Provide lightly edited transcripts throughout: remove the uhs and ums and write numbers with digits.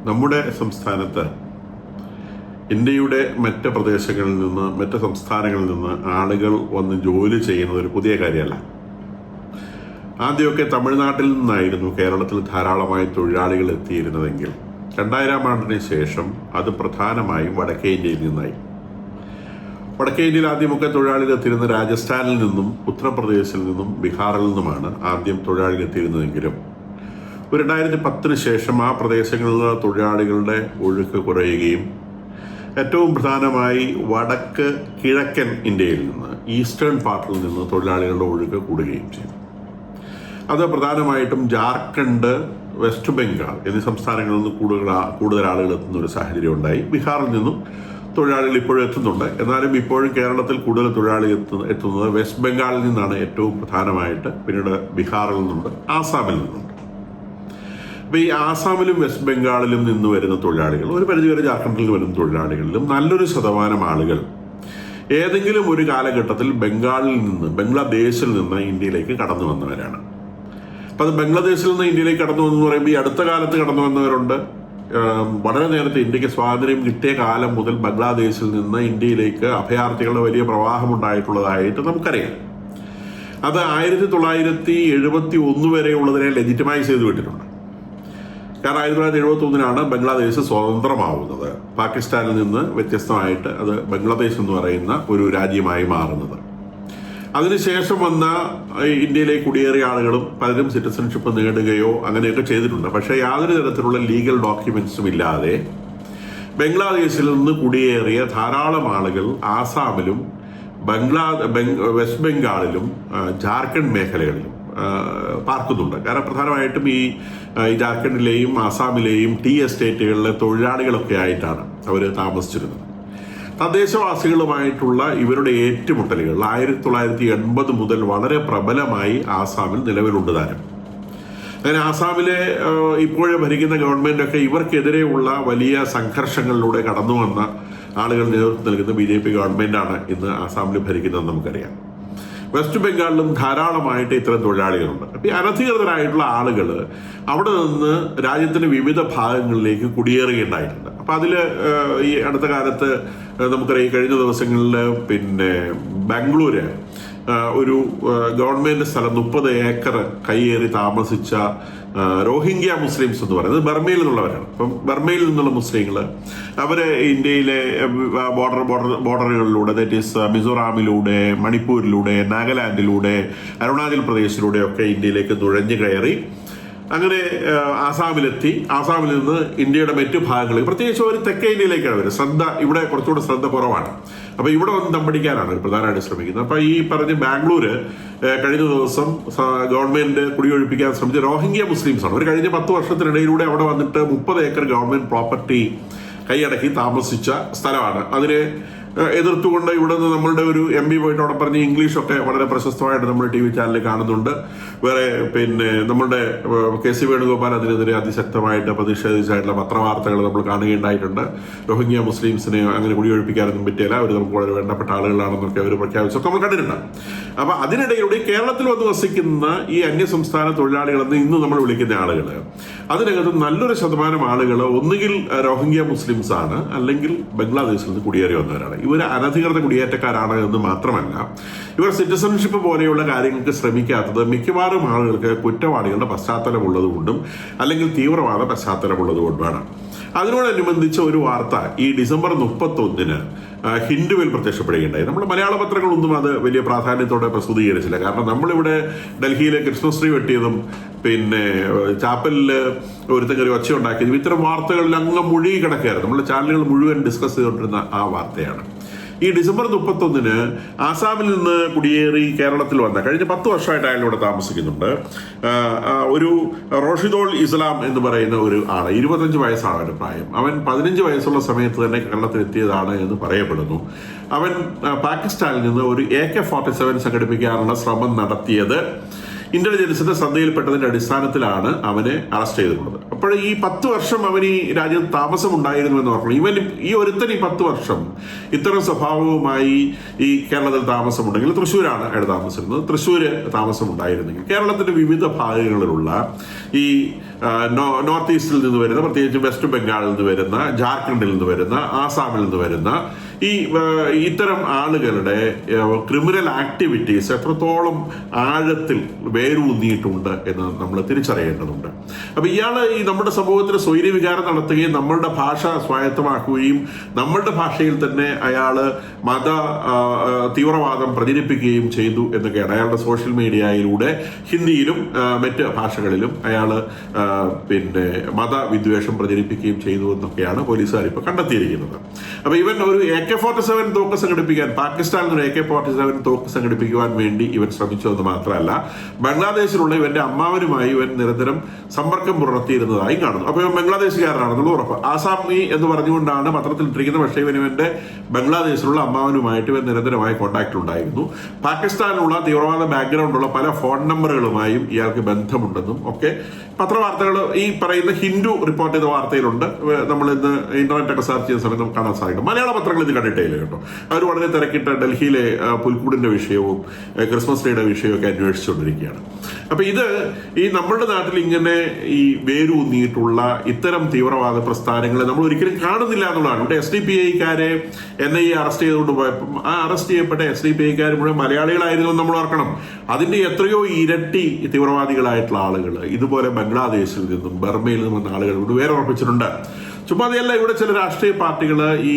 നമ്മുടെ സംസ്ഥാനത്ത് ഇന്ത്യയുടെ മറ്റ് പ്രദേശങ്ങളിൽ നിന്ന് മറ്റ് സംസ്ഥാനങ്ങളിൽ നിന്ന് ആളുകൾ വന്ന് ജോലി ചെയ്യുന്നത് ഒരു പുതിയ കാര്യമല്ല. ആദ്യമൊക്കെ തമിഴ്നാട്ടിൽ നിന്നായിരുന്നു കേരളത്തിൽ ധാരാളമായി തൊഴിലാളികൾ എത്തിയിരുന്നതെങ്കിൽ 2000 ആണ്ടിന് ശേഷം അത് പ്രധാനമായും വടക്കേ ഇന്ത്യയിൽ നിന്നായി. വടക്കേ ഇന്ത്യയിൽ ആദ്യമൊക്കെ തൊഴിലാളികൾ എത്തിയിരുന്ന രാജസ്ഥാനിൽ നിന്നും ഉത്തർപ്രദേശിൽ നിന്നും ബീഹാറിൽ നിന്നുമാണ് ആദ്യം തൊഴിലാളികൾ എത്തിയിരുന്നതെങ്കിലും 2010 ശേഷം ആ പ്രദേശങ്ങളിലെ തൊഴിലാളികളുടെ ഒഴുക്ക് കുറയുകയും ഏറ്റവും പ്രധാനമായി വടക്ക് കിഴക്കൻ ഇന്ത്യയിൽ നിന്ന് ഈസ്റ്റേൺ പാർട്ടിൽ നിന്ന് തൊഴിലാളികളുടെ ഒഴുക്ക് കൂടുകയും ചെയ്തു. അത് പ്രധാനമായിട്ടും ജാർഖണ്ഡ്, വെസ്റ്റ് ബംഗാൾ എന്നീ സംസ്ഥാനങ്ങളിൽ നിന്ന് കൂടുതൽ ആളുകൾ എത്തുന്ന ഒരു സാഹചര്യം ഉണ്ടായി. ബീഹാറിൽ നിന്നും തൊഴിലാളികൾ ഇപ്പോഴും എത്തുന്നുണ്ട്. എന്നാലും ഇപ്പോഴും കേരളത്തിൽ കൂടുതൽ തൊഴിലാളികൾ എത്തുന്നത് വെസ്റ്റ് ബംഗാളിൽ നിന്നാണ് ഏറ്റവും പ്രധാനമായിട്ട്. പിന്നീട് ബീഹാറിൽ നിന്നുണ്ട്, ആസാമിൽ നിന്നുണ്ട്. അപ്പോൾ ഈ ആസാമിലും വെസ്റ്റ് ബംഗാളിലും നിന്ന് വരുന്ന തൊഴിലാളികൾ, ഒരു പരിധിവരെ ജാർഖണ്ഡിൽ വരുന്ന തൊഴിലാളികളിലും നല്ലൊരു ശതമാനം ആളുകൾ ഏതെങ്കിലും ഒരു കാലഘട്ടത്തിൽ ബംഗ്ലാദേശിൽ നിന്ന് ഇന്ത്യയിലേക്ക് കടന്നു വന്നവരാണ്. അപ്പം അത് ബംഗ്ലാദേശിൽ നിന്ന് ഇന്ത്യയിലേക്ക് കടന്നു വന്നെന്ന് പറയുമ്പോൾ ഈ അടുത്ത കാലത്ത് കടന്നു വന്നവരുണ്ട്. വളരെ നേരത്തെ ഇന്ത്യക്ക് സ്വാതന്ത്ര്യം കിട്ടിയ കാലം മുതൽ ബംഗ്ലാദേശിൽ നിന്ന് ഇന്ത്യയിലേക്ക് അഭയാർത്ഥികളുടെ വലിയ പ്രവാഹം ഉണ്ടായിട്ടുള്ളതായിട്ട് നമുക്കറിയാം. അത് 1971 വരെയുള്ളതിനെ ലെജിറ്റിമൈസ് ചെയ്ത് വിട്ടിട്ടുണ്ട്. കാരണം 1971 ബംഗ്ലാദേശ് സ്വതന്ത്രമാവുന്നത്. പാകിസ്ഥാനിൽ നിന്ന് വ്യത്യസ്തമായിട്ട് അത് ബംഗ്ലാദേശ് എന്ന് പറയുന്ന ഒരു രാജ്യമായി മാറുന്നത്. അതിനുശേഷം വന്ന ഇന്ത്യയിലേക്ക് കുടിയേറിയ ആളുകളും പലരും സിറ്റിസൺഷിപ്പ് നേടുകയോ അങ്ങനെയൊക്കെ ചെയ്തിട്ടുണ്ട്. പക്ഷേ യാതൊരു തരത്തിലുള്ള ലീഗൽ ഡോക്യുമെന്റ്സും ഇല്ലാതെ ബംഗ്ലാദേശിൽ നിന്ന് കുടിയേറിയ ധാരാളം ആളുകൾ ആസാമിലും വെസ്റ്റ് ബംഗാളിലും ജാർഖണ്ഡ് മേഖലകളിലും പാർക്കുന്നുണ്ട്. കാരണം പ്രധാനമായിട്ടും ഈ ജാർഖണ്ഡിലെയും ആസാമിലെയും ടീ എസ്റ്റേറ്റുകളിലെ തൊഴിലാളികളൊക്കെ ആയിട്ടാണ് അവർ താമസിച്ചിരുന്നത്. തദ്ദേശവാസികളുമായിട്ടുള്ള ഇവരുടെ ഏറ്റുമുട്ടലുകൾ 1980 മുതൽ വളരെ പ്രബലമായി ആസാമിൽ നിലവിലുണ്ട് താനും. അങ്ങനെ ആസാമിലെ ഇപ്പോഴേ ഭരിക്കുന്ന ഗവൺമെന്റൊക്കെ ഇവർക്കെതിരെയുള്ള വലിയ സംഘർഷങ്ങളിലൂടെ കടന്നു വന്ന ആളുകൾ നേതൃത്വം നൽകുന്ന BJP ഗവൺമെന്റാണ് ഇന്ന് ആസാമിൽ ഭരിക്കുന്നതെന്ന് നമുക്കറിയാം. വെസ്റ്റ് ബംഗാളിലും ധാരാളമായിട്ട് ഇത്തരം തൊഴിലാളികളുണ്ട്. അപ്പോൾ ഈ അനധികൃതരായിട്ടുള്ള ആളുകൾ അവിടെ നിന്ന് രാജ്യത്തിന്റെ വിവിധ ഭാഗങ്ങളിലേക്ക് കുടിയേറുകയുണ്ടായിട്ടുണ്ട്. അപ്പം അതിൽ ഈ അടുത്ത കാലത്ത് നമുക്കറിയാം, കഴിഞ്ഞ ദിവസങ്ങളിൽ ബാംഗ്ലൂര് ഒരു ഗവൺമെന്റ് സ്ഥലം 30 ഏക്കർ കൈയേറി താമസിച്ച റോഹിംഗ്യ മുസ്ലിംസ് എന്ന് പറയുന്നത് ബർമയിൽ നിന്നുള്ളവരാണ്. അപ്പം ബർമയിൽ നിന്നുള്ള മുസ്ലിങ്ങൾ അവര് ഇന്ത്യയിലെ ബോർഡറുകളിലൂടെ, ദാറ്റ് ഈസ് മിസോറാമിലൂടെ, മണിപ്പൂരിലൂടെ, നാഗാലാൻഡിലൂടെ, അരുണാചൽ പ്രദേശിലൂടെ ഒക്കെ ഇന്ത്യയിലേക്ക് നുഴഞ്ഞു കയറി അങ്ങനെ ആസാമിലെത്തി. ആസാമിൽ നിന്ന് ഇന്ത്യയുടെ മറ്റു ഭാഗങ്ങളിൽ, പ്രത്യേകിച്ച് ഒരു തെക്കേ ഇന്ത്യയിലേക്കാണ് വരുന്നത്. ഇവിടെ കുറച്ചുകൂടെ ശ്രദ്ധ കുറവാണ്. അപ്പൊ ഇവിടെ വന്ന് തമ്പടിക്കാനാണ് പ്രധാനമായിട്ട് ശ്രമിക്കുന്നത്. അപ്പൊ ഈ പറഞ്ഞ ബാംഗ്ലൂര് കഴിഞ്ഞ ദിവസം ഗവൺമെന്റ് കുടിയൊഴിപ്പിക്കാൻ ശ്രമിച്ച റോഹിംഗ്യ മുസ്ലിംസ് ആണ്. ഒരു കഴിഞ്ഞ 10 വർഷത്തിനിടയിലൂടെ അവിടെ വന്നിട്ട് 30 ഏക്കർ ഗവൺമെന്റ് പ്രോപ്പർട്ടി കൈയടക്കി താമസിച്ച സ്ഥലമാണ്. അതിനെ എതിർത്തുകൊണ്ട് ഇവിടെ നിന്ന് നമ്മളുടെ ഒരു MP പോയിട്ട് അവിടെ പറഞ്ഞ് ഇംഗ്ലീഷൊക്കെ വളരെ പ്രശസ്തമായിട്ട് നമ്മൾ TV ചാനലിൽ കാണുന്നുണ്ട്. വേറെ നമ്മളുടെ KC വേണുഗോപാൽ അതിനെതിരെ അതിശക്തമായിട്ട് പ്രതിഷേധിച്ചായിട്ടുള്ള പത്രവാർത്തകൾ നമ്മൾ കാണുകയുണ്ടായിട്ടുണ്ട്. റോഹിംഗ്യ മുസ്ലിംസിനെ അങ്ങനെ കുടിയൊഴിപ്പിക്കാനൊന്നും പറ്റിയില്ല, അവർ നമുക്ക് വളരെ വേണ്ടപ്പെട്ട ആളുകളാണെന്നൊക്കെ അവർ പ്രഖ്യാപിച്ചൊക്കെ നമ്മൾ കണ്ടിട്ടുണ്ട്. അപ്പൊ അതിനിടയിലൂടെ കേരളത്തിൽ വന്ന് വസിക്കുന്ന ഈ അന്യസംസ്ഥാന തൊഴിലാളികളെന്ന് ഇന്ന് നമ്മൾ വിളിക്കുന്ന ആളുകൾ, അതിനകത്ത് നല്ലൊരു ശതമാനം ആളുകൾ ഒന്നുകിൽ റോഹിംഗ്യ മുസ്ലിംസ് ആണ്, അല്ലെങ്കിൽ ബംഗ്ലാദേശിൽ നിന്ന് കുടിയേറി വന്നവരാണ്. ഇവർ അനധികൃത കുടിയേറ്റക്കാരാണ് എന്ന് മാത്രമല്ല, ഇവർ സിറ്റിസൺഷിപ്പ് പോലെയുള്ള കാര്യങ്ങൾക്ക് ശ്രമിക്കാത്തത് മിക്കവാറും ആളുകൾക്ക് കുറ്റവാളികളുടെ പശ്ചാത്തലമുള്ളതുകൊണ്ടും അല്ലെങ്കിൽ തീവ്രവാദ പശ്ചാത്തലമുള്ളതുകൊണ്ടുമാണ്. അതിനോടനുബന്ധിച്ച ഒരു വാർത്ത ഈ ഡിസംബർ 31 ഹിന്ദുവിൽ പ്രത്യക്ഷപ്പെടുകയുണ്ടായി. നമ്മുടെ മലയാള പത്രങ്ങളൊന്നും അത് വലിയ പ്രാധാന്യത്തോടെ പ്രസിദ്ധീകരിച്ചില്ല. കാരണം നമ്മളിവിടെ ഡൽഹിയിലെ കൃഷ്ണശ്രീ വെട്ടിയതും ചാപ്പലിൽ ഒരുത്തങ്കറി ഒച്ച ഉണ്ടാക്കിയതും ഇത്തരം വാർത്തകളിൽ അങ്ങ് മുഴുകി കിടക്കുകയായിരുന്നു. നമ്മുടെ ചാനലുകൾ മുഴുവൻ ഡിസ്കസ് ചെയ്തുകൊണ്ടിരുന്ന ആ വാർത്തയാണ്. ഈ ഡിസംബർ 31 ആസാമിൽ നിന്ന് കുടിയേറി കേരളത്തിൽ വന്ന, കഴിഞ്ഞ 10 വർഷമായിട്ട് അയാൾ ഇവിടെ താമസിക്കുന്നുണ്ട്, ഒരു റോഷിദോൾ ഇസ്ലാം എന്ന് പറയുന്ന ഒരു ആള്. 25 വയസ്സാണ് അവന്റെ പ്രായം. അവൻ 15 വയസ്സുള്ള സമയത്ത് തന്നെ കേരളത്തിൽ എത്തിയതാണ് എന്ന് പറയപ്പെടുന്നു. അവൻ പാകിസ്ഥാനിൽ നിന്ന് ഒരു AK-47 സംഘടിപ്പിക്കാനുള്ള ശ്രമം നടത്തിയത് ഇന്റലിജൻസിന്റെ ശ്രദ്ധയിൽപ്പെട്ടതിന്റെ അടിസ്ഥാനത്തിലാണ് അവനെ അറസ്റ്റ് ചെയ്തിട്ടുള്ളത്. അപ്പോൾ ഈ 10 വർഷം അവൻ ഈ രാജ്യത്ത് താമസം ഉണ്ടായിരുന്നു എന്ന് പറഞ്ഞു. ഇവൻ ഈ ഒരുത്തൻ ഈ 10 വർഷം ഇത്തരം സ്വഭാവവുമായി ഈ കേരളത്തിൽ താമസമുണ്ടെങ്കിൽ, തൃശ്ശൂരാണ് അയാൾ താമസിക്കുന്നത്, തൃശ്ശൂര് താമസമുണ്ടായിരുന്നെങ്കിൽ കേരളത്തിന്റെ വിവിധ ഭാഗങ്ങളിലുള്ള ഈ നോർത്ത് ഈസ്റ്റിൽ നിന്ന് വരുന്ന, പ്രത്യേകിച്ച് വെസ്റ്റ് ബംഗാളിൽ നിന്ന് വരുന്ന, ജാർഖണ്ഡിൽ നിന്ന് വരുന്ന, ആസാമിൽ നിന്ന് വരുന്ന ഇത്തരം ആളുകളുടെ ക്രിമിനൽ ആക്ടിവിറ്റീസ് എത്രത്തോളം ആഴത്തിൽ വേരൂന്നിയിട്ടുണ്ട് എന്ന് നമ്മൾ തിരിച്ചറിയേണ്ടതുണ്ട്. അപ്പൊ ഇയാള് ഈ നമ്മുടെ സമൂഹത്തിൽ സ്വൈര്യവികാരം നടത്തുകയും നമ്മളുടെ ഭാഷ സ്വായത്തമാക്കുകയും നമ്മളുടെ ഭാഷയിൽ തന്നെ അയാള് മത തീവ്രവാദം പ്രചരിപ്പിക്കുകയും ചെയ്തു എന്നൊക്കെയാണ്. അയാളുടെ സോഷ്യൽ മീഡിയയിലൂടെ ഹിന്ദിയിലും മറ്റ് ഭാഷകളിലും അയാള് മതവിദ്വേഷം പ്രചരിപ്പിക്കുകയും ചെയ്തു എന്നൊക്കെയാണ് പോലീസുകാർ ഇപ്പൊ കണ്ടെത്തിയിരിക്കുന്നത്. അപ്പൊ ഇവൻ ഒരു AK-47 തോക്ക് സംഘടിപ്പിക്കാൻ, പാകിസ്ഥാനിൽ നിന്ന് AK-47 തോക്ക് സംഘടിപ്പിക്കുവാൻ വേണ്ടി ഇവൻ ശ്രമിച്ചു എന്ന് മാത്രമല്ല, ബംഗ്ലാദേശിലുള്ള ഇവന്റെ അമ്മാവനുമായി ഇവൻ നിരന്തരം സമ്പർക്കം പുലർത്തിയിരുന്നതായി കാണുന്നു. അപ്പൊ ഇവൻ ബംഗ്ലാദേശുകാരനാണെന്നുള്ള ഉറപ്പ്. ആസാമി എന്ന് പറഞ്ഞുകൊണ്ടാണ് പത്രത്തിൽ ഇട്ടിരിക്കുന്നത്. പക്ഷേ ഇവന്റെ ബംഗ്ലാദേശിലുള്ള അമ്മാവനുമായിട്ട് ഇവൻ നിരന്തരമായ കോൺടാക്ട് ഉണ്ടായിരുന്നു. പാകിസ്ഥാനിലുള്ള തീവ്രവാദ ബാക്ക്ഗ്രൗണ്ടുള്ള പല ഫോൺ നമ്പറുകളുമായും ഇയാൾക്ക് ബന്ധമുണ്ടെന്നും ഒക്കെ പത്രവാർത്തകൾ, ഈ പറയുന്ന ഹിന്ദു റിപ്പോർട്ട് ചെയ്ത വാർത്തയിലുണ്ട്. നമ്മൾ ഇന്ന് ഇന്റർനെറ്റ് ഒക്കെ സെർച്ച് ചെയ്യുന്ന സമയത്ത് നമുക്ക് കാണാൻ സാധിക്കും. മലയാള പത്രങ്ങൾ ഇത് കണ്ടിട്ടില്ല കേട്ടോ. അവർ വളരെ തിരക്കിട്ട് ഡൽഹിയിലെ പുൽക്കൂടിന്റെ വിഷയവും ക്രിസ്മസ് ഡേയുടെ വിഷയവും ഒക്കെ അന്വേഷിച്ചുകൊണ്ടിരിക്കുകയാണ്. അപ്പൊ ഇത് ഈ നമ്മുടെ നാട്ടിൽ ഇങ്ങനെ ഈ വേരൂന്നിയിട്ടുള്ള ഇത്തരം തീവ്രവാദ പ്രസ്ഥാനങ്ങളെ നമ്മൾ ഒരിക്കലും കാണുന്നില്ല എന്നുള്ളതാണ്. ഇവിടെ SDPIക്കാരെ NIA അറസ്റ്റ് ചെയ്തുകൊണ്ട് പോയപ്പോൾ ആ അറസ്റ്റ് ചെയ്യപ്പെട്ട SDPIക്കാർ മുഴുവൻ മലയാളികളായിരുന്നു നമ്മൾ ഓർക്കണം. അതിന്റെ എത്രയോ ഇരട്ടി തീവ്രവാദികളായിട്ടുള്ള ആളുകൾ ഇതുപോലെ ബംഗ്ലാദേശിൽ നിന്നും ബർമയിൽ നിന്നും വന്ന ആളുകൾ ഇവിടെ വേറെ ഉറപ്പിച്ചിട്ടുണ്ട്. ചുമ്മാ അതല്ല, ഇവിടെ ചില രാഷ്ട്രീയ പാർട്ടികൾ ഈ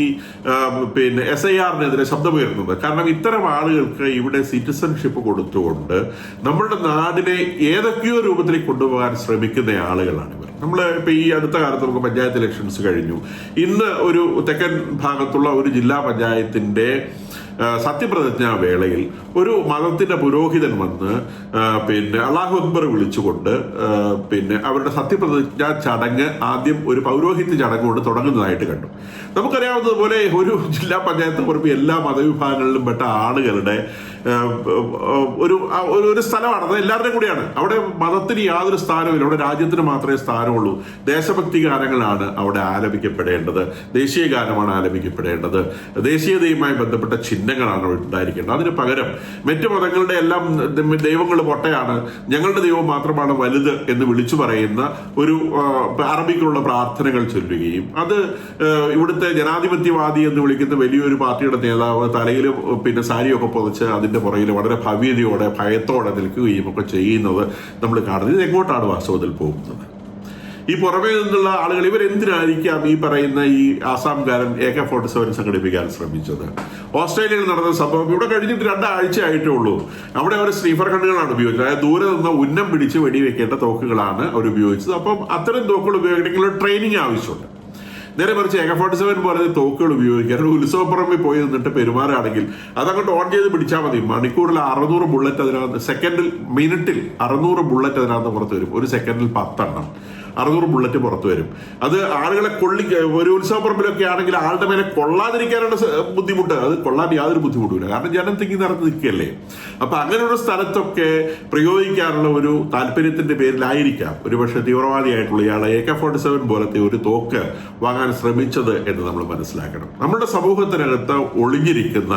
SIR-നെതിരെ ശബ്ദമുയർത്തുന്നത്. കാരണം ഇത്തരം ആളുകൾക്ക് ഇവിടെ സിറ്റിസൺഷിപ്പ് കൊടുത്തുകൊണ്ട് നമ്മളുടെ നാടിനെ ഏതൊക്കെയോ രൂപത്തിലേക്ക് കൊണ്ടുപോകാൻ ശ്രമിക്കുന്ന ആളുകളാണ് ഇവർ. നമ്മൾ ഇപ്പൊ ഈ അടുത്ത കാലത്ത് നമുക്ക് പഞ്ചായത്ത് ഇലക്ഷൻസ് കഴിഞ്ഞു. ഇന്ന് ഒരു തെക്കൻ ഭാഗത്തുള്ള ഒരു ജില്ലാ പഞ്ചായത്തിന്റെ സത്യപ്രതിജ്ഞാ വേളയിൽ ഒരു മതത്തിന്റെ പുരോഹിതൻ വന്ന് അല്ലാഹു അക്ബർ വിളിച്ചുകൊണ്ട് അവരുടെ സത്യപ്രതിജ്ഞാ ചടങ്ങ് ആദ്യം ഒരു പൗരോഹിത്യ ചടങ്ങ് കൊണ്ട് തുടങ്ങുന്നതായിട്ട് കണ്ടു. നമുക്കറിയാവുന്നതുപോലെ ഒരു ജില്ലാ പഞ്ചായത്ത് പുറമെ എല്ലാ മതവിഭാഗങ്ങളിലും പെട്ട ആളുകളുടെ ഒരു സ്ഥലമാണ്. അത് എല്ലാവരുടെയും കൂടിയാണ്. അവിടെ മതത്തിന് യാതൊരു സ്ഥാനവുമില്ല. അവിടെ രാജ്യത്തിന് മാത്രമേ സ്ഥാനമുള്ളൂ. ദേശഭക്തി ഗാനങ്ങളാണ് അവിടെ ആലപിക്കപ്പെടേണ്ടത്, ദേശീയ ഗാനമാണ് ആലപിക്കപ്പെടേണ്ടത്, ദേശീയതയുമായി ബന്ധപ്പെട്ട ചിഹ്നങ്ങളാണ് അവിടെ ഉണ്ടായിരിക്കേണ്ടത്. അതിന് പകരം മറ്റു മതങ്ങളുടെ എല്ലാം ദൈവങ്ങൾ പൊട്ടയാണ്, ഞങ്ങളുടെ ദൈവം മാത്രമാണ് വലുത് എന്ന് വിളിച്ചു പറയുന്ന ഒരു അറബിക്കുള്ള പ്രാർത്ഥനകൾ ചൊല്ലുകയും അത് ഇവിടുത്തെ ജനാധിപത്യവാദി എന്ന് വിളിക്കുന്ന വലിയൊരു പാർട്ടിയുടെ നേതാവ് തലയിൽ സാരിയൊക്കെ പൊതിച്ച് അതിന്റെ പുറകിൽ വളരെ ഭവ്യതയോടെ ഭയത്തോടെ നിൽക്കുകയും ഒക്കെ ചെയ്യുന്നത് നമ്മൾ കാണുന്നത്. ഇത് എങ്ങോട്ടാണ് വാസ്തവത്തിൽ പോകുന്നത്? ഈ പുറമേ നിന്നുള്ള ആളുകൾ ഇവരെന്തിനായിരിക്കാം ഈ പറയുന്ന ഈ ആസാംകാരൻ AK-47 സംഘടിപ്പിക്കാൻ ശ്രമിച്ചത്? ഓസ്ട്രേലിയയിൽ നടന്ന സംഭവം ഇവിടെ കഴിഞ്ഞിട്ട് 2 ആഴ്ച ആയിട്ടേ ഉള്ളൂ. അവിടെ അവർ സ്നീഫർ ഗണ്ണുകളാണ് ഉപയോഗിച്ചത്. അതായത് ദൂരെ നിന്ന് ഉന്നം പിടിച്ച് വെടിവെക്കേണ്ട തോക്കുകളാണ് അവർ ഉപയോഗിച്ചത്. അപ്പം അത്തരം തോക്കുകൾ ഉപയോഗിക്കണമെങ്കിൽ ട്രെയിനിങ് ആവശ്യമുണ്ട്. നേരെ മറിച്ച് AK-47 പോലെ തോക്കുകൾ ഉപയോഗിക്കാൻ ഒരു ഉത്സവപ്പുറമ്പിൽ പോയി നിന്നിട്ട് പെരുമാറുകയാണെങ്കിൽ അതങ്ങോട്ട് ഓൺ ചെയ്ത് പിടിച്ചാൽ മതി. മണിക്കൂറിൽ 600 ബുള്ളറ്റ് അതിനകത്ത്, മിനിറ്റിൽ 600 ബുള്ളറ്റ് അതിനകത്ത് പുറത്ത് വരും. ഒരു സെക്കൻഡിൽ 10 എണ്ണം 600 ബുള്ളറ്റ് പുറത്തു വരും. അത് ആളുകളെ ഒരു ഉത്സവപ്പറമ്പിലൊക്കെ ആണെങ്കിൽ ആളുടെ മേലെ കൊള്ളാതിരിക്കാനുള്ള ബുദ്ധിമുട്ട്, അത് കൊള്ളാൻ യാതൊരു ബുദ്ധിമുട്ടില്ല. കാരണം ജനം തിങ്ങി നിറഞ്ഞ് നിൽക്കുകയല്ലേ. അപ്പൊ അങ്ങനെയുള്ള സ്ഥലത്തൊക്കെ പ്രയോഗിക്കാനുള്ള ഒരു താല്പര്യത്തിന്റെ പേരിലായിരിക്കാം ഒരുപക്ഷെ തീവ്രവാദിയായിട്ടുള്ള ഇയാളെ AK-47 പോലത്തെ ഒരു തോക്ക് വാങ്ങാൻ ശ്രമിച്ചത് എന്ന് നമ്മൾ മനസ്സിലാക്കണം. നമ്മുടെ സമൂഹത്തിനകത്ത് ഒളിഞ്ഞിരിക്കുന്ന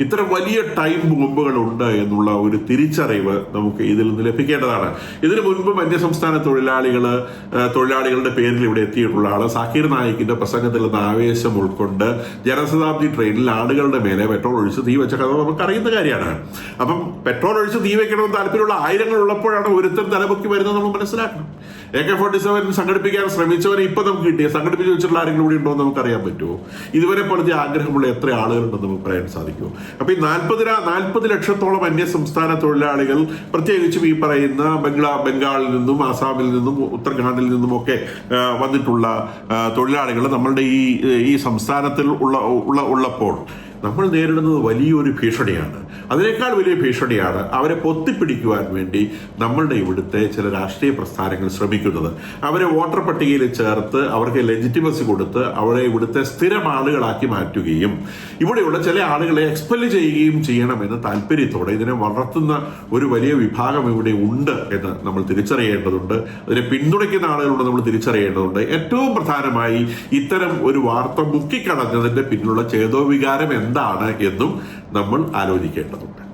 ഇത്തരം വലിയ ടൈം ബോംബുകളുണ്ട് എന്നുള്ള ഒരു തിരിച്ചറിവ് നമുക്ക് ഇതിൽ നിന്ന് ലഭിക്കേണ്ടതാണ്. ഇതിനു മുൻപും അന്യസംസ്ഥാന തൊഴിലാളികളുടെ പേരിൽ ഇവിടെ എത്തിയിട്ടുള്ള ആള് സാക്കിർ നായിക്കിന്റെ പ്രസംഗത്തിൽ നിന്ന് ആവേശം ഉൾക്കൊണ്ട് ജനശതാബ്ദി ട്രെയിനിൽ ആളുകളുടെ മേലെ പെട്രോൾ ഒഴിച്ച് തീ വെച്ച കഥ നമുക്ക് അറിയുന്ന കാര്യമാണ്. അപ്പം പെട്രോൾ ഒഴിച്ച് തീ വെക്കണമെന്ന് താല്പര്യമുള്ള ആയിരങ്ങൾ ഉള്ളപ്പോഴാണ് ഒരുത്തരം തലപൊക്കി വരുന്നത് നമ്മൾ മനസ്സിലാക്കണം. AK-47 സംഘടിപ്പിക്കാൻ ശ്രമിച്ചവരെ ഇപ്പൊ നമുക്ക് കിട്ടിയ സംഘടിപ്പിച്ച് വെച്ചിട്ടുള്ള ആരെങ്കിലും കൂടി ഉണ്ടോ എന്ന് നമുക്ക് അറിയാൻ പറ്റുമോ? ഇതുവരെ പോലത്തെ ആഗ്രഹമുള്ള എത്ര ആളുകളുണ്ടെന്ന് നമുക്ക് പറയാൻ സാധിക്കുമോ? അപ്പൊ ഈ 40 ലക്ഷത്തോളം അന്യസംസ്ഥാന തൊഴിലാളികൾ, പ്രത്യേകിച്ചും ഈ പറയുന്ന ബംഗാളിൽ നിന്നും ആസാമിൽ നിന്നും ഉത്തരാഖണ്ഡിൽ നിന്നുമൊക്കെ വന്നിട്ടുള്ള തൊഴിലാളികൾ നമ്മളുടെ ഈ സംസ്ഥാനത്തിൽ ഉള്ളപ്പോൾ നമ്മൾ നേരിടുന്നത് വലിയൊരു ഭീഷണിയാണ്. അതിനേക്കാൾ വലിയ ഭീഷണിയാണ് അവരെ പൊത്തിപ്പിടിക്കുവാൻ വേണ്ടി നമ്മളുടെ ഇവിടുത്തെ ചില രാഷ്ട്രീയ പ്രസ്ഥാനങ്ങൾ ശ്രമിക്കുന്നത്. അവരെ വോട്ടർ പട്ടികയിൽ ചേർത്ത് അവർക്ക് ലെജിറ്റിമസി കൊടുത്ത് അവരെ ഇവിടുത്തെ സ്ഥിരം ആളുകളാക്കി മാറ്റുകയും ഇവിടെയുള്ള ചില ആളുകളെ എക്സ്പെല് ചെയ്യുകയും ചെയ്യണമെന്ന് താല്പര്യത്തോടെ ഇതിനെ വളർത്തുന്ന ഒരു വലിയ വിഭാഗം ഇവിടെ ഉണ്ട് എന്ന് നമ്മൾ തിരിച്ചറിയേണ്ടതുണ്ട്. അതിനെ പിന്തുണയ്ക്കുന്ന ആളുകളുണ്ട് നമ്മൾ തിരിച്ചറിയേണ്ടതുണ്ട്. ഏറ്റവും പ്രധാനമായി ഇത്തരം ഒരു വാർത്ത മുക്കിക്കളഞ്ഞതിന്റെ പിന്നിലുള്ള ചേതോവികാരം എന്താണ് എന്നും നമ്മൾ ആലോചിക്കേണ്ടതുണ്ട്.